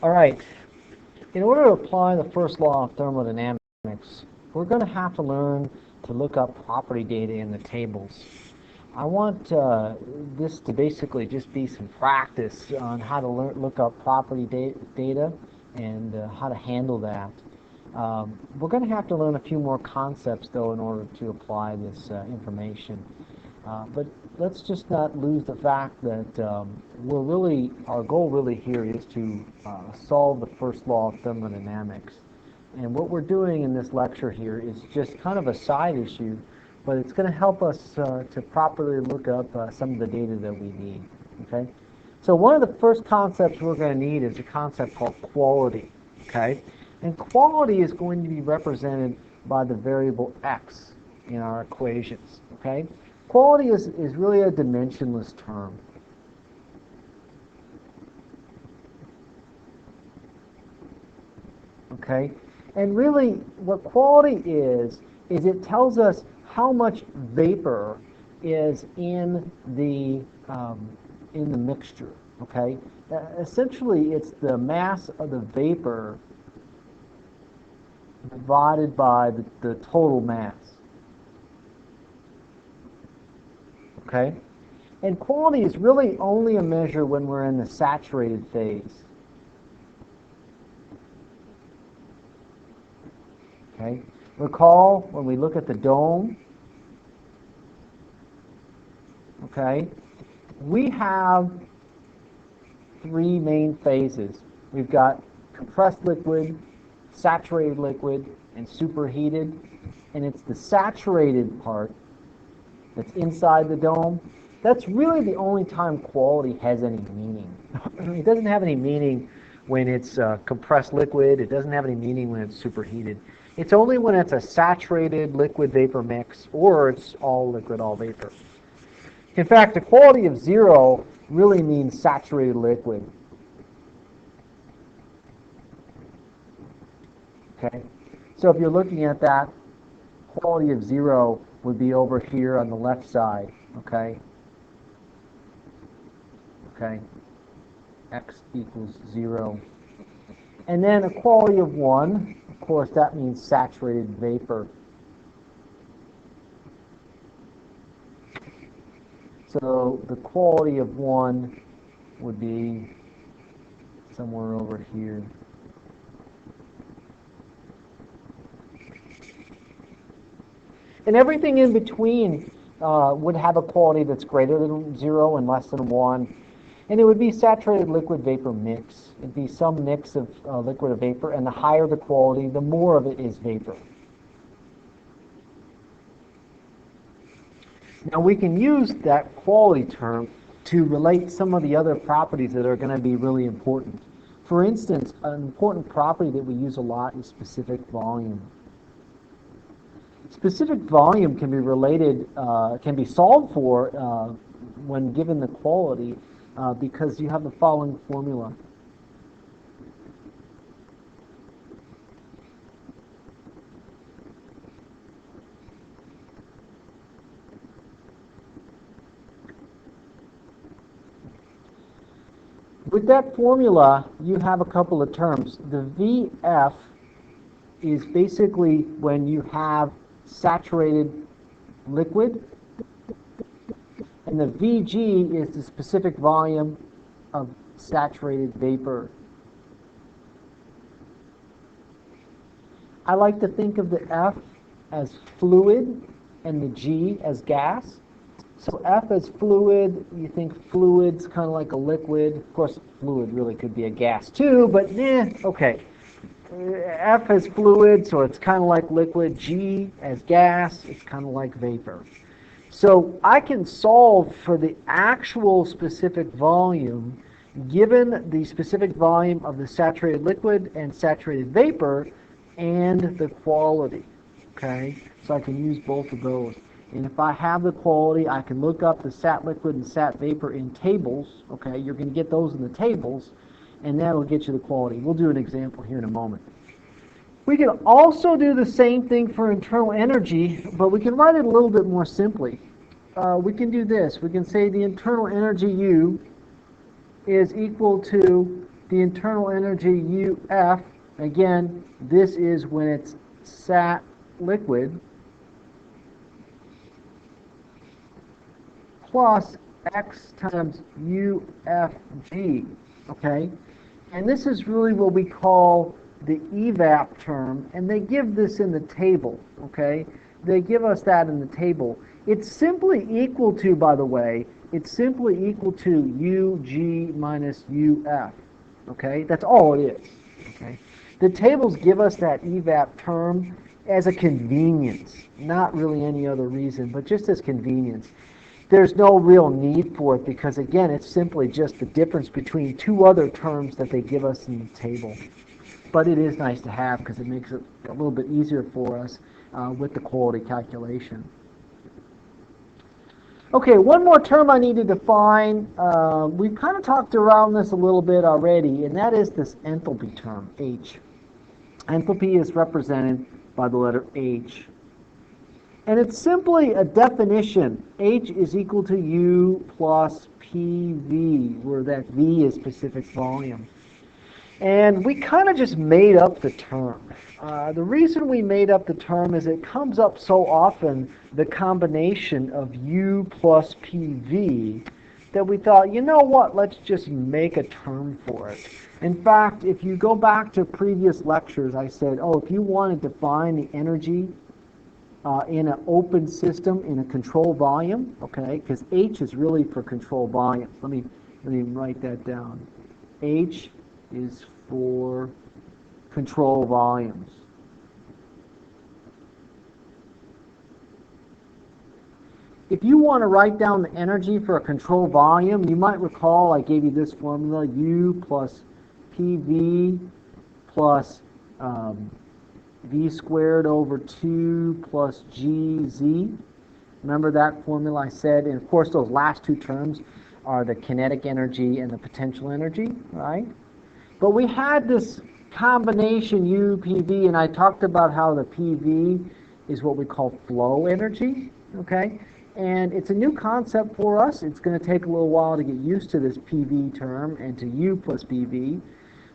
All right. In order to apply the first law of thermodynamics, we're going to have to learn to look up property data in the tables. I want this to basically just be some practice on how to look up property data and how to handle that. We're going to have to learn a few more concepts, though, in order to apply this information. But let's just not lose the fact that our goal really here is to solve the first law of thermodynamics. And what we're doing in this lecture here is just kind of a side issue, but it's going to help us to properly look up some of the data that we need. Okay? So one of the first concepts we're going to need is a concept called quality. Okay? And quality is going to be represented by the variable x in our equations. Okay? Quality is really a dimensionless term. Okay? And really, what quality is it tells us how much vapor is in the mixture. Okay? Essentially, it's the mass of the vapor divided by the total mass. Okay? And quality is really only a measure when we're in the saturated phase. Okay? Recall when we look at the dome, okay, we have three main phases. We've got compressed liquid, saturated liquid, and superheated. And it's the saturated part that's inside the dome. That's really the only time quality has any meaning. It doesn't have any meaning when it's compressed liquid. It doesn't have any meaning when it's superheated. It's only when it's a saturated liquid vapor mix or it's all liquid, all vapor. In fact, the quality of 0 really means saturated liquid. Okay? So if you're looking at that, quality of 0 would be over here on the left side. Okay? Okay? X equals 0. And then a quality of 1, of course, that means saturated vapor. So the quality of 1 would be somewhere over here. And everything in between would have a quality that's greater than 0 and less than 1. And it would be saturated liquid vapor mix. It'd be some mix of liquid or vapor, and the higher the quality, the more of it is vapor. Now we can use that quality term to relate some of the other properties that are going to be really important. For instance, an important property that we use a lot is specific volume. Specific volume can be related, can be solved for when given the quality because you have the following formula. With that formula, you have a couple of terms. The VF is basically when you have saturated liquid, and the VG is the specific volume of saturated vapor. I like to think of the F as fluid and the G as gas. So F as fluid, you think fluid's kind of like a liquid. Of course, fluid really could be a gas too, but okay. F as fluid, so it's kind of like liquid. G as gas, it's kind of like vapor. So I can solve for the actual specific volume given the specific volume of the saturated liquid and saturated vapor and the quality. Okay, so I can use both of those. And if I have the quality, I can look up the sat liquid and sat vapor in tables. Okay, you're going to get those in the tables, and that'll get you the quality. We'll do an example here in a moment. We can also do the same thing for internal energy, but we can write it a little bit more simply. We can do this. We can say the internal energy U is equal to the internal energy UF, again, this is when it's sat liquid, plus X times UFG, okay? And this is really what we call the evap term, and they give this in the table, okay? They give us that in the table. It's simply equal to, by the way, it's simply equal to UG minus UF, okay? That's all it is, okay? The tables give us that evap term as a convenience, not really any other reason, but just as convenience. There's no real need for it because, again, it's simply just the difference between two other terms that they give us in the table. But it is nice to have because it makes it a little bit easier for us with the quality calculation. Okay, one more term I need to define. We've kind of talked around this a little bit already, and that is this enthalpy term, H. Enthalpy is represented by the letter H. And it's simply a definition. H is equal to U plus PV, where that V is specific volume. And we kind of just made up the term. The reason we made up the term is it comes up so often, the combination of U plus PV, that we thought, you know what, let's just make a term for it. In fact, if you go back to previous lectures, I said, oh, if you want to define the energy in an open system in a control volume, okay, because H is really for control volumes. Let me write that down. H is for control volumes. If you want to write down the energy for a control volume, you might recall I gave you this formula, U plus PV plus V squared over 2 plus GZ. Remember that formula I said? And of course those last two terms are the kinetic energy and the potential energy, right? But we had this combination U-PV, and I talked about how the PV is what we call flow energy, okay? And it's a new concept for us. It's going to take a little while to get used to this PV term and to U plus PV.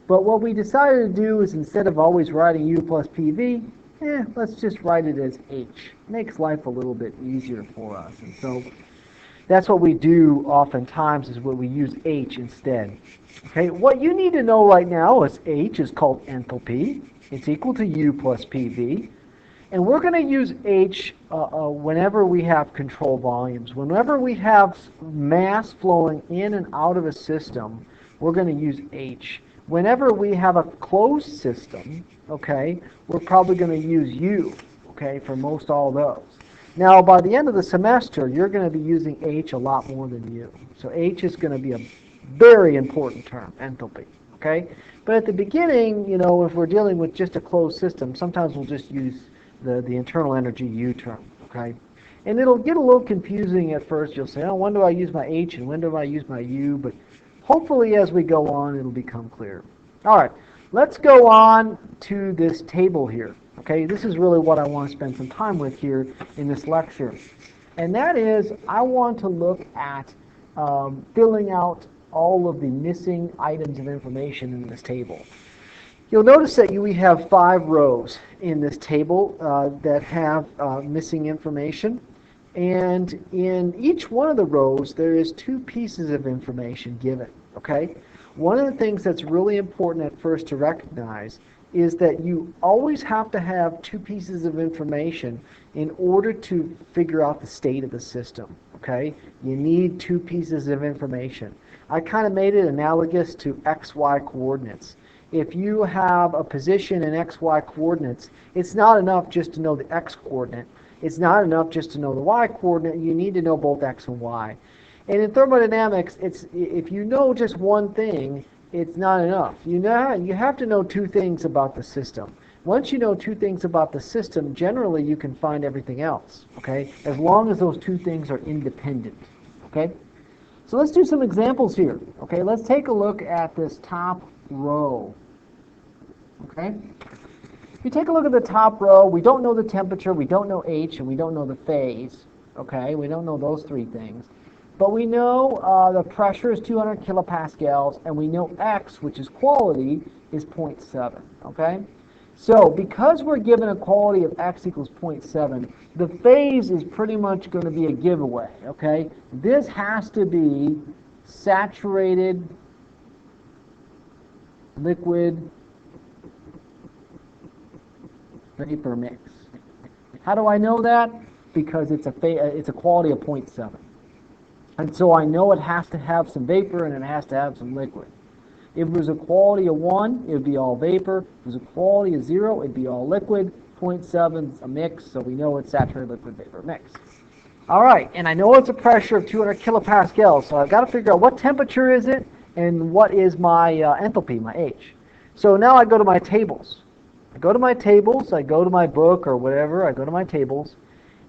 But what we decided to do is instead of always writing U plus PV, let's just write it as H. Makes life a little bit easier for us. And so that's what we do oftentimes is where we use H instead. Okay, what you need to know right now is H is called enthalpy. It's equal to U plus PV. And we're going to use H whenever we have control volumes. Whenever we have mass flowing in and out of a system, we're going to use H. Whenever we have a closed system, okay, we're probably going to use U, okay, for most all those. Now, by the end of the semester, you're going to be using H a lot more than U. So H is going to be a very important term, enthalpy, okay? But at the beginning, you know, if we're dealing with just a closed system, sometimes we'll just use the internal energy U term, okay? And it'll get a little confusing at first. You'll say, oh, when do I use my H and when do I use my U? But hopefully as we go on, it'll become clear. All right, let's go on to this table here. Okay, this is really what I want to spend some time with here in this lecture. And that is, I want to look at filling out all of the missing items of information in this table. You'll notice that we have 5 rows in this table that have missing information. And in each one of the rows, there is 2 pieces of information given, okay? One of the things that's really important at first to recognize is that you always have to have 2 pieces of information in order to figure out the state of the system, okay? You need 2 pieces of information. I kind of made it analogous to XY coordinates. If you have a position in XY coordinates, it's not enough just to know the X coordinate. It's not enough just to know the Y coordinate. You need to know both X and Y. And in thermodynamics, if you know just one thing, it's not enough. You have to know 2 things about the system. Once you know 2 things about the system, generally you can find everything else, okay? As long as those 2 things are independent, okay? So let's do some examples here, okay? Let's take a look at this top row, okay? If you take a look at the top row, we don't know the temperature, we don't know H, and we don't know the phase, okay? We don't know those 3 things. But we know the pressure is 200 kilopascals, and we know X, which is quality, is 0.7, okay? So because we're given a quality of X equals 0.7, the phase is pretty much going to be a giveaway, okay? This has to be saturated liquid vapor mix. How do I know that? Because it's a quality of 0.7. And so I know it has to have some vapor and it has to have some liquid. If it was a quality of 1, it would be all vapor. If it was a quality of 0, it would be all liquid. 0.7 is a mix, so we know it's saturated liquid vapor mix. All right, and I know it's a pressure of 200 kilopascals, so I've got to figure out what temperature is it and what is my enthalpy, my H. So now I go to my tables. I go to my book or whatever, I go to my tables,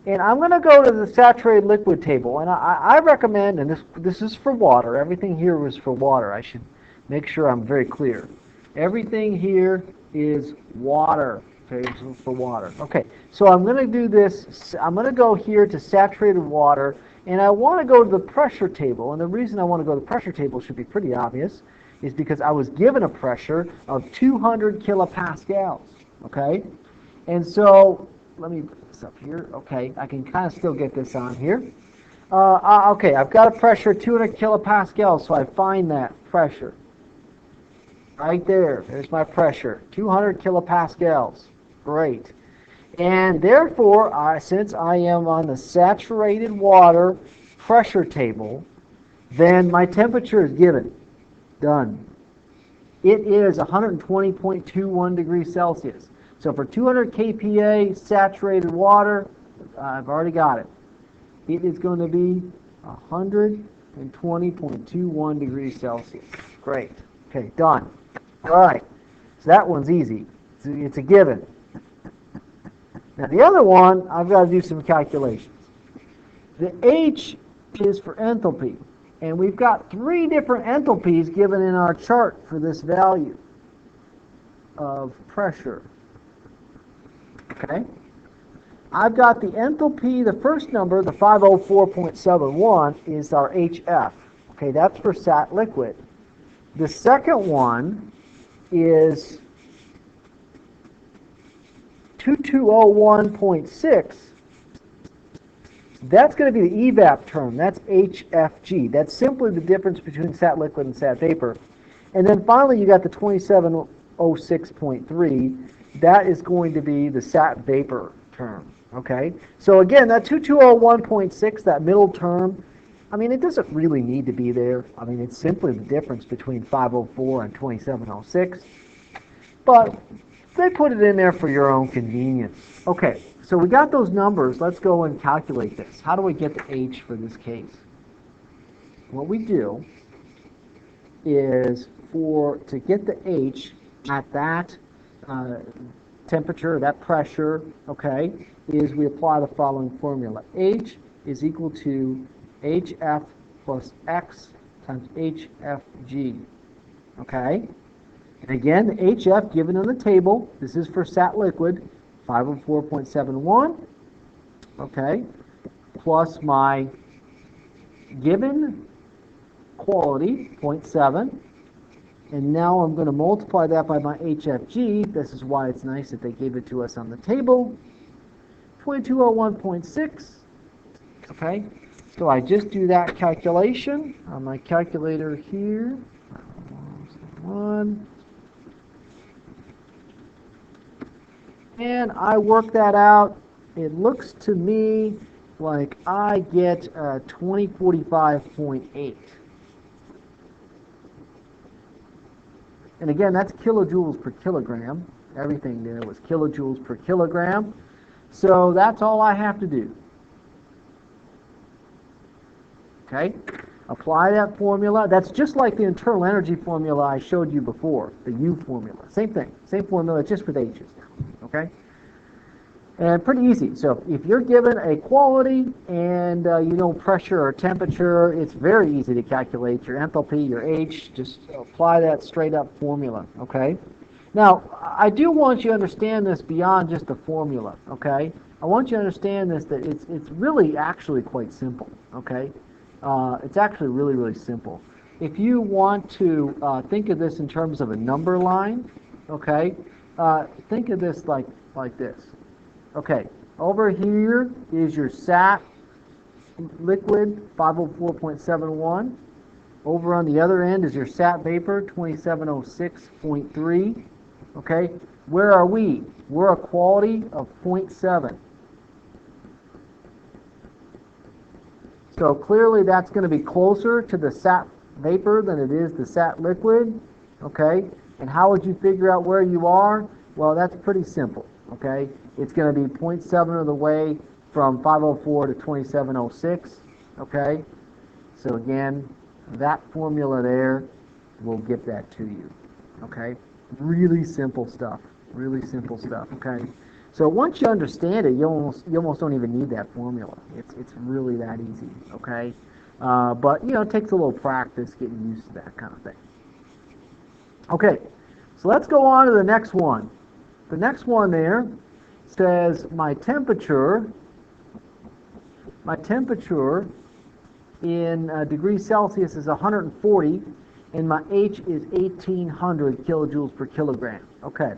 and I'm going to go to the saturated liquid table, and I recommend, and this is for water, everything here was for water, I should make sure I'm very clear. Everything here is water, okay, for water. Okay, so I'm going to do this, I'm going to go here to saturated water, and I want to go to the pressure table, and the reason I want to go to the pressure table should be pretty obvious, is because I was given a pressure of 200 kilopascals, okay? And so, let me put this up here, okay, I can kind of still get this on here. Okay, I've got a pressure of 200 kilopascals, so I find that pressure. Right there, there's my pressure, 200 kilopascals, great. And therefore, since I am on the saturated water pressure table, then my temperature is given. Done. It is 120.21 degrees Celsius. So for 200 kPa saturated water, I've already got it. It is going to be 120.21 degrees Celsius. Great. Okay, done. All right. So that one's easy. It's a given. Now the other one, I've got to do some calculations. The H is for enthalpy. And we've got 3 different enthalpies given in our chart for this value of pressure. Okay? I've got the enthalpy, the first number, the 504.71, is our HF. Okay, that's for sat liquid. The second one is 2201.6. That's going to be the evap term. That's HFG. That's simply the difference between sat liquid and sat vapor. And then finally, you got the 2706.3. That is going to be the sat vapor term. Okay? So again, that 2201.6, that middle term, I mean, it doesn't really need to be there. I mean, it's simply the difference between 504 and 2706. But they put it in there for your own convenience. Okay. So we got those numbers. Let's go and calculate this. How do we get the H for this case? What we do is to get the H at that temperature, that pressure, okay, is we apply the following formula. H is equal to HF plus X times HFG, okay? And again, the HF given on the table, this is for sat liquid, 504.71, okay, plus my given quality, 0.7, and now I'm going to multiply that by my HFG. This is why it's nice that they gave it to us on the table, 2201.6, okay, so I just do that calculation on my calculator here, 1, and I work that out. It looks to me like I get 2045.8. And again, that's kilojoules per kilogram. Everything there was kilojoules per kilogram. So that's all I have to do. Okay? Apply that formula. That's just like the internal energy formula I showed you before, the U formula. Same thing. Same formula, just with H's now. Okay? And pretty easy. So if you're given a quality and you know pressure or temperature, it's very easy to calculate your enthalpy, your H. Just apply that straight up formula. Okay? Now, I do want you to understand this beyond just the formula. Okay? I want you to understand this, that it's really actually quite simple. Okay? It's actually really, really simple. If you want to think of this in terms of a number line, okay, think of this like this. Okay, over here is your SAT liquid, 504.71. Over on the other end is your SAT vapor, 2706.3. Okay, where are we? We're a quality of 0.7. So clearly that's going to be closer to the SAT vapor than it is the SAT liquid. Okay, and how would you figure out where you are? Well, that's pretty simple. Okay, it's going to be 0.7 of the way from 504 to 2706. Okay, so again, that formula there will get that to you. Okay, really simple stuff. Really simple stuff. Okay, so once you understand it, you almost don't even need that formula. It's really that easy. Okay, but you know, it takes a little practice getting used to that kind of thing. Okay, so let's go on to the next one. The next one there says my temperature in degrees Celsius is 140, and my H is 1800 kilojoules per kilogram. Okay,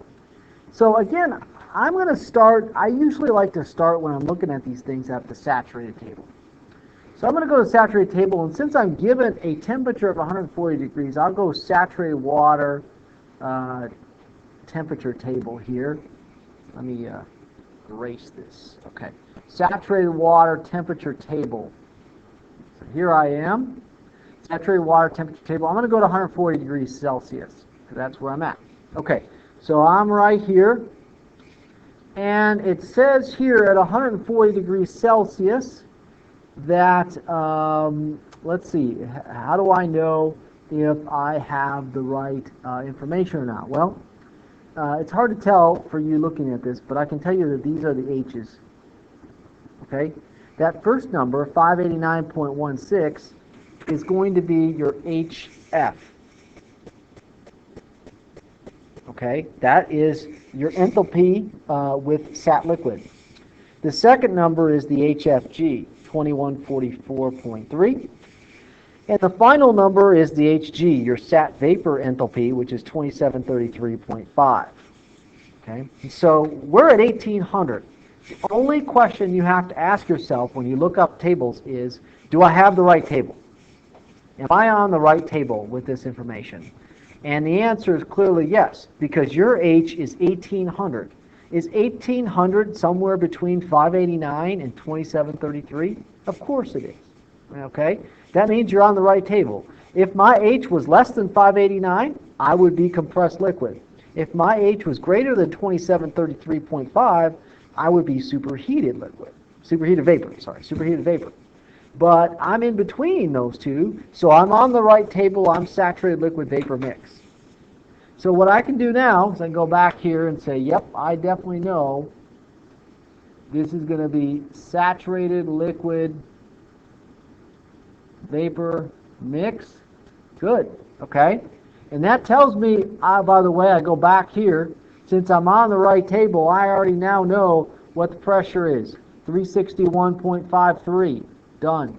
so again, I'm going to start, I usually like to start when I'm looking at these things at the saturated table. So I'm going to go to the saturated table, and since I'm given a temperature of 140 degrees, I'll go saturated water temperature table here. Let me erase this. Okay, saturated water temperature table. So here I am, saturated water temperature table. I'm going to go to 140 degrees Celsius, because that's where I'm at. Okay, so I'm right here, and it says here at 140 degrees Celsius that, let's see, how do I know if I have the right information or not? Well, it's hard to tell for you looking at this, but I can tell you that these are the H's. Okay? That first number, 589.16, is going to be your HF. Okay? That is your enthalpy with SAT liquid. The second number is the HFG, 2144.3. And the final number is the Hg, your SAT vapor enthalpy, which is 2733.5. Okay, so we're at 1800. The only question you have to ask yourself when you look up tables is, do I have the right table? Am I on the right table with this information? And the answer is clearly yes, because your H is 1800. Is 1800 somewhere between 589 and 2733? Of course it is. Okay? That means you're on the right table. If my H was less than 589, I would be compressed liquid. If my H was greater than 2733.5, I would be superheated vapor. Superheated vapor. But I'm in between those two, so I'm on the right table. I'm saturated liquid vapor mix. So what I can do now is I can go back here and say, yep, I definitely know this is going to be saturated liquid vapor mix. Good. Okay. And that tells me, by the way, I go back here. Since I'm on the right table, I already now know what the pressure is. 361.53. Done.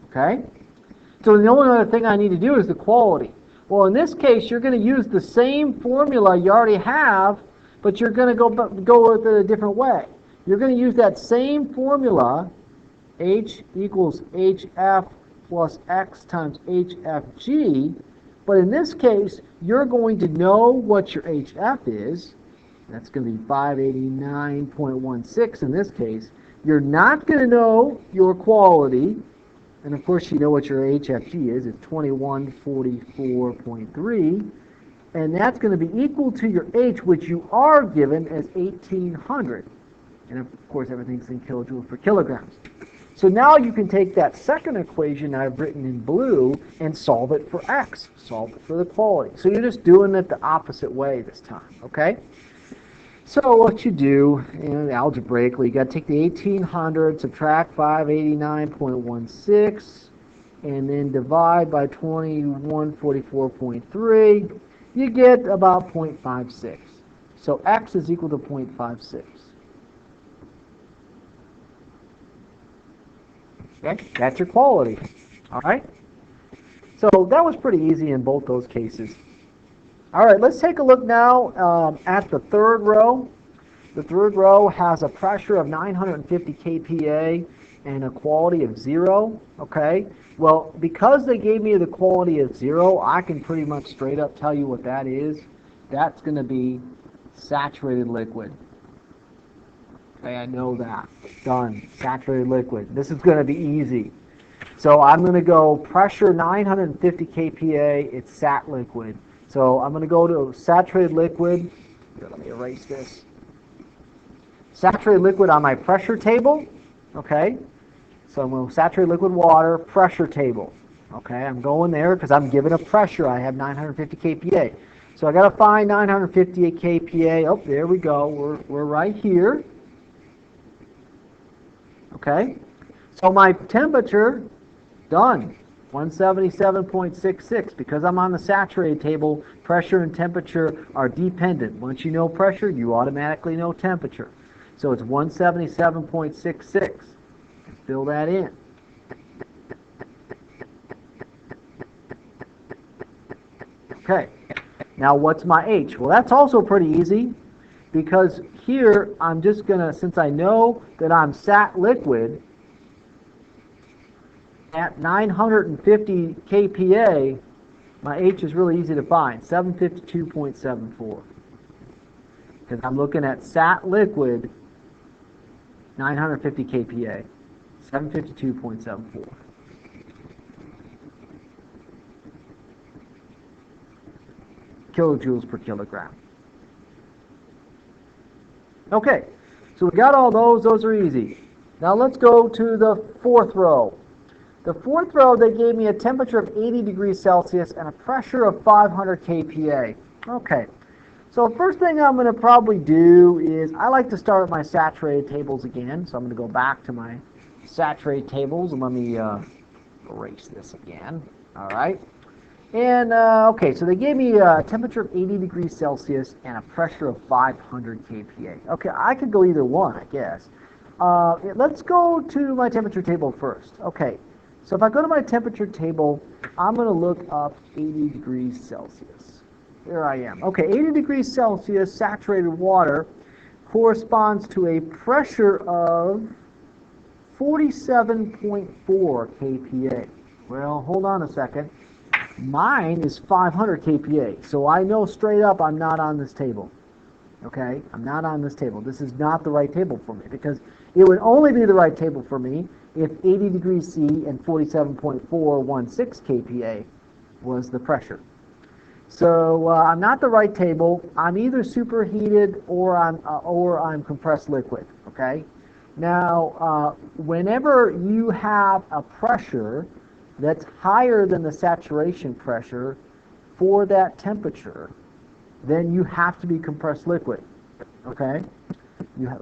Okay? So the only other thing I need to do is the quality. Well, in this case, you're going to use the same formula you already have, but you're going to go with it a different way. You're going to use that same formula, H equals HF plus X times HFG, but in this case, you're going to know what your HF is. That's going to be 589.16 in this case. You're not going to know your quality, and of course you know what your HFG is. It's 2144.3, and that's going to be equal to your H, which you are given as 1800. And of course everything's in kilojoules per kilograms. So now you can take that second equation I've written in blue and solve it for X, solve it for the quality. So you're just doing it the opposite way this time, okay? So what you do, algebraically, you got to take the 1800, subtract 589.16, and then divide by 2144.3. You get about 0.56. So X is equal to 0.56. Okay? That's your quality. All right? So that was pretty easy in both those cases. All right, let's take a look now at the third row. The third row has a pressure of 950 kPa and a quality of 0. Okay? Well, because they gave me the quality of 0, I can pretty much straight up tell you what that is. That's going to be saturated liquid. Okay, I know that. Done. Saturated liquid. This is going to be easy. So I'm going to go pressure 950 kPa, it's sat liquid. So I'm going to go to saturated liquid. Here, let me erase this. Saturated liquid on my pressure table. Okay. So I'm going to saturated liquid water, pressure table. Okay, I'm going there because I'm given a pressure. I have 950 kPa. So I got to find 950 kPa. Oh, there we go. We're right here. Okay. So my temperature, done. 177.66. Because I'm on the saturated table, pressure and temperature are dependent. Once you know pressure, you automatically know temperature. So it's 177.66. Fill that in. Okay. Now what's my H? Well, that's also pretty easy because here I'm just going to, since I know that I'm sat liquid, at 950 kPa, my H is really easy to find, 752.74. Because I'm looking at sat liquid, 950 kPa, 752.74. Kilojoules per kilogram. Okay, so we got all those are easy. Now let's go to the fourth row. The fourth row, they gave me a temperature of 80 degrees Celsius and a pressure of 500 kPa. Okay, so first thing I'm going to probably do is I like to start with my saturated tables again. So I'm going to go back to my saturated tables and let me erase this again. All right. And, okay, so they gave me a temperature of 80 degrees Celsius and a pressure of 500 kPa. Okay, I could go either one, I guess. Let's go to my temperature table first. Okay, so if I go to my temperature table, I'm going to look up 80 degrees Celsius. There I am. Okay, 80 degrees Celsius saturated water corresponds to a pressure of 47.4 kPa. Well, hold on a second. Mine is 500 kPa, so I know straight up I'm not on this table. Okay, I'm not on this table. This is not the right table for me because it would only be the right table for me if 80 degrees C and 47.416 kPa was the pressure. So I'm not the right table. I'm either superheated or I'm compressed liquid. Okay. Now, whenever you have a pressure that's higher than the saturation pressure for that temperature, then you have to be compressed liquid. Okay?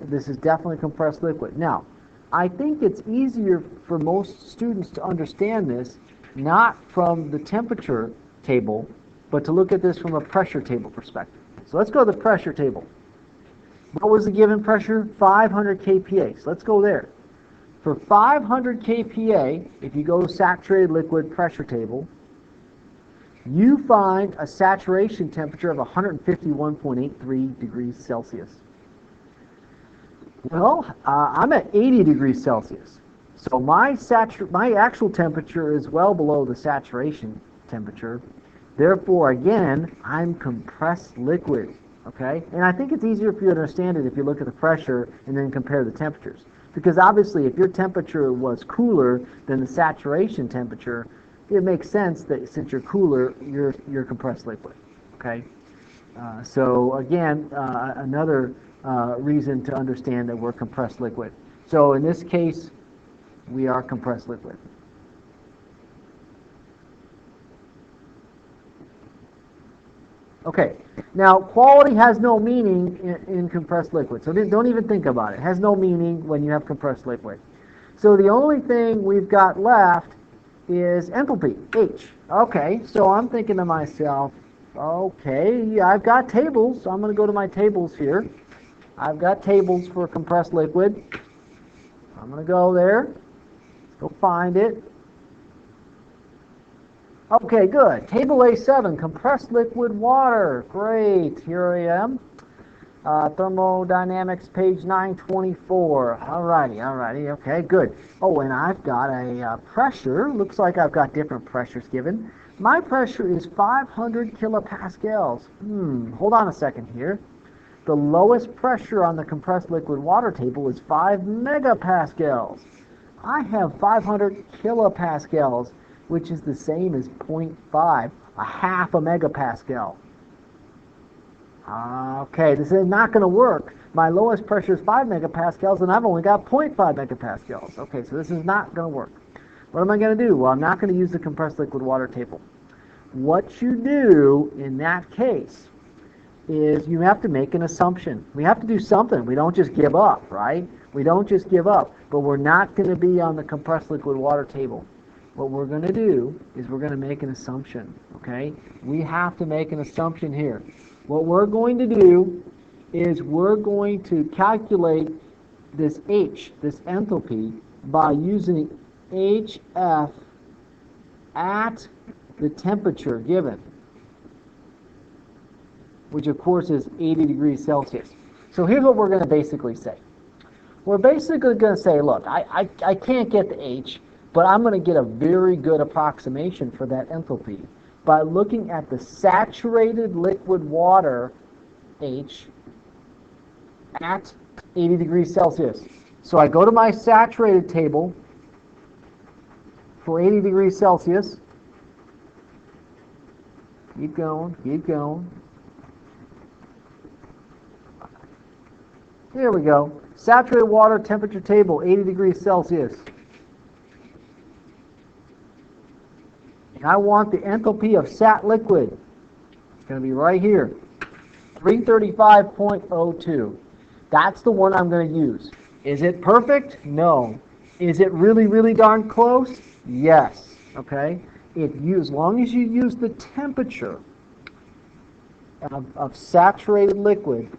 This is definitely compressed liquid. Now, I think it's easier for most students to understand this, not from the temperature table, but to look at this from a pressure table perspective. So let's go to the pressure table. What was the given pressure? 500 kPa. So let's go there. For 500 kPa, if you go to saturated liquid pressure table, you find a saturation temperature of 151.83 degrees Celsius. Well, I'm at 80 degrees Celsius. So my actual temperature is well below the saturation temperature. Therefore, again, I'm compressed liquid. Okay? And I think it's easier for you to understand it if you look at the pressure and then compare the temperatures. Because obviously, if your temperature was cooler than the saturation temperature, it makes sense that since you're cooler, you're compressed liquid. Okay. So again, another reason to understand that we're compressed liquid. So in this case, we are compressed liquid. Okay, now quality has no meaning in compressed liquid, so don't even think about it. It has no meaning when you have compressed liquid. So the only thing we've got left is enthalpy, H. Okay, so I'm thinking to myself, okay, I've got tables, so I'm going to go to my tables here. I've got tables for compressed liquid. I'm going to go there. Go find it. Okay, good. Table A7, compressed liquid water. Great. Here I am. Thermodynamics, page 924. Alrighty. Okay, good. Oh, and I've got a pressure. Looks like I've got different pressures given. My pressure is 500 kilopascals. Hold on a second here. The lowest pressure on the compressed liquid water table is 5 megapascals. I have 500 kilopascals, which is the same as 0.5, a half a megapascal. Okay, this is not going to work. My lowest pressure is 5 megapascals, and I've only got 0.5 megapascals. Okay, so this is not going to work. What am I going to do? Well, I'm not going to use the compressed liquid water table. What you do in that case is you have to make an assumption. We have to do something. We don't just give up, right? We don't just give up, but we're not going to be on the compressed liquid water table. What we're going to do is we're going to make an assumption, okay? We have to make an assumption here. What we're going to do is we're going to calculate this H, this enthalpy, by using HF at the temperature given, which of course is 80 degrees Celsius. So here's what we're going to basically say. We're basically going to say, look, I can't get the H, but I'm going to get a very good approximation for that enthalpy by looking at the saturated liquid water H at 80 degrees Celsius. So I go to my saturated table for 80 degrees Celsius. Keep going. Here we go. Saturated water temperature table, 80 degrees Celsius. And I want the enthalpy of sat liquid. It's going to be right here. 335.02. That's the one I'm going to use. Is it perfect? No. Is it really, really darn close? Yes. Okay? As long as you use the temperature of saturated liquid,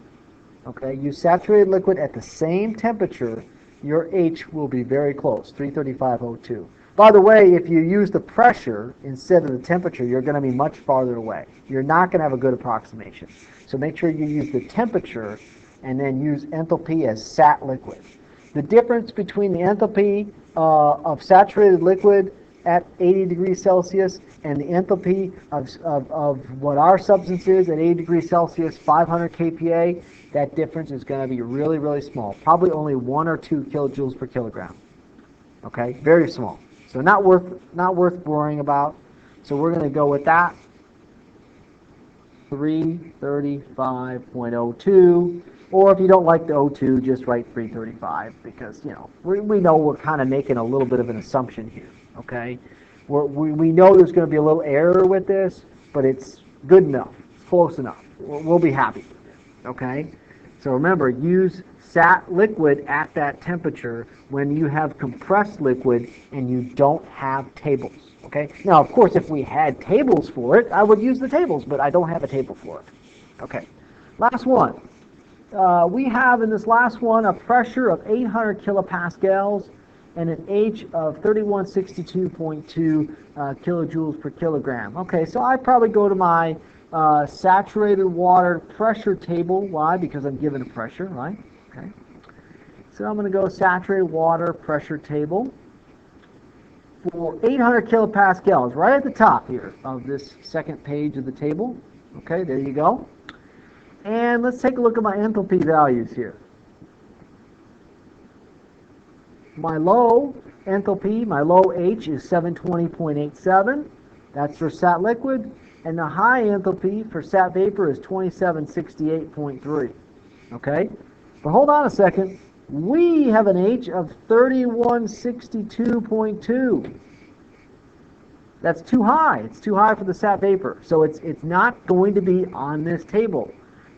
okay, use saturated liquid at the same temperature, your H will be very close, 335.02. By the way, if you use the pressure instead of the temperature, you're going to be much farther away. You're not going to have a good approximation. So make sure you use the temperature and then use enthalpy as sat liquid. The difference between the enthalpy of saturated liquid at 80 degrees Celsius and the enthalpy of what our substance is at 80 degrees Celsius, 500 kPa, that difference is going to be really, really small. Probably only 1 or 2 kilojoules per kilogram. Okay, very small. So not worth worrying about. So we're going to go with that. 335.02. Or if you don't like the O2, just write 335 because, we know we're kind of making a little bit of an assumption here, okay? We know there's going to be a little error with this, but it's good enough, close enough. We'll be happy with it, okay? So remember, use sat liquid at that temperature when you have compressed liquid and you don't have tables, okay? Now, of course, if we had tables for it, I would use the tables, but I don't have a table for it. Okay, last one. We have in this last one a pressure of 800 kilopascals and an H of 3162.2 kilojoules per kilogram. Okay, so I probably go to my saturated water pressure table. Why? Because I'm given a pressure, right? Okay. So I'm going to go saturated water pressure table for 800 kilopascals, right at the top here of this second page of the table. Okay, there you go. And let's take a look at my enthalpy values here. My low enthalpy, my low H is 720.87. That's for sat liquid. And the high enthalpy for sat vapor is 2768.3. Okay? But hold on a second. We have an H of 3162.2. That's too high. It's too high for the sat vapor. So it's not going to be on this table.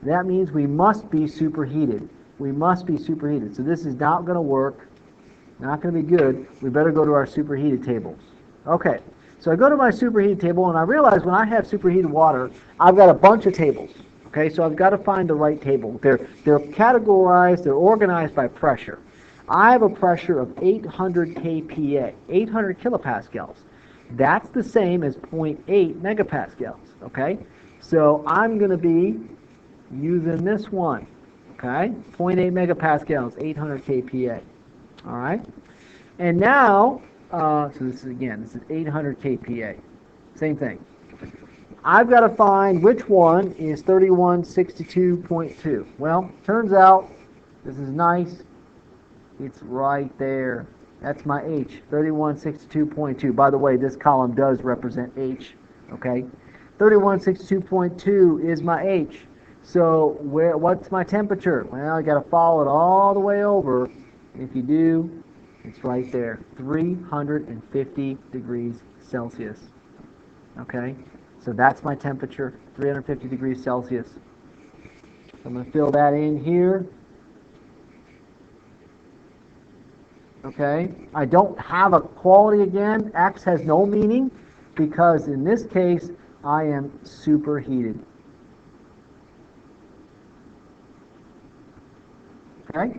That means we must be superheated. We must be superheated. So this is not going to work. Not going to be good. We better go to our superheated tables. Okay. So I go to my superheated table and I realize when I have superheated water, I've got a bunch of tables. Okay, so I've got to find the right table. They're categorized, they're organized by pressure. I have a pressure of 800 kPa, 800 kilopascals. That's the same as 0.8 megapascals, okay? So I'm going to be using this one, okay? 0.8 megapascals, 800 kPa, all right? And now, so this is 800 kPa, same thing. I've got to find which one is 3162.2. Well, turns out, this is nice, it's right there. That's my H, 3162.2. By the way, this column does represent H, okay? 3162.2 is my H. So what's my temperature? Well, I got to follow it all the way over. If you do, it's right there, 350 degrees Celsius, okay? So that's my temperature, 350 degrees Celsius. I'm going to fill that in here. Okay, I don't have a quality again. X has no meaning because in this case, I am superheated. Okay,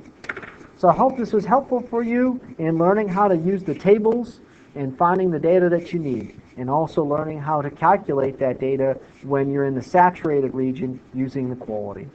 so I hope this was helpful for you in learning how to use the tables and finding the data that you need, and also learning how to calculate that data when you're in the saturated region using the quality.